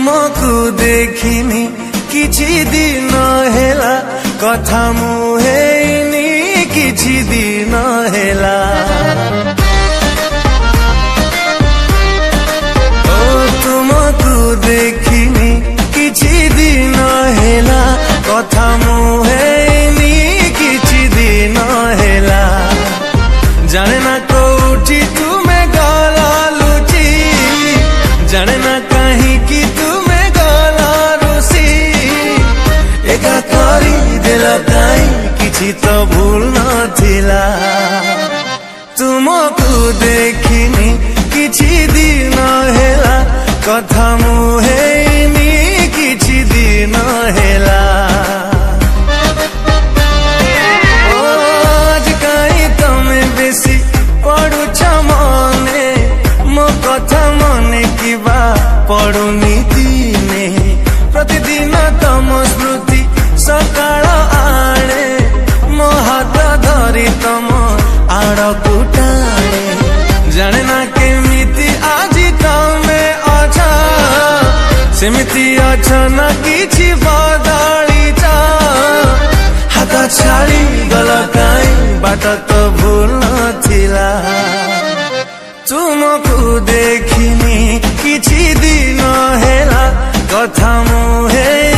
तुमको देखिनी किछि दिन हेला कथा मुहेनी किछि दिन हेला ओ तुमको देखिनी किछि दिन हेला कथा मुहेनी किछि दिन हेला जाने ना कोठी तुम्हें गला लुची जाने ना कहीं कि तुम्हें गला रुसी एका करी दिल कहीं किछि तो भूल न थिला तुमको देखिनी किछि दिन हेला कथा मुहेनी किछि दिन हेला आज कहीं तमे बेसी पड़ुछ मने मो कथा मने किबा पड़ुनी दिने प्रतिदिन तम स्मृति सकाळ आणे मो हाथ धरी तम आड़कु टाणे जाने ना केमिति आजी तमे अछ सेमिति अछ ना किछि बदली जा हाथ छाड़ी गल काई बाट तो भूल न थिला तुमको देखिनी किछि दिन हेला कथा मुहे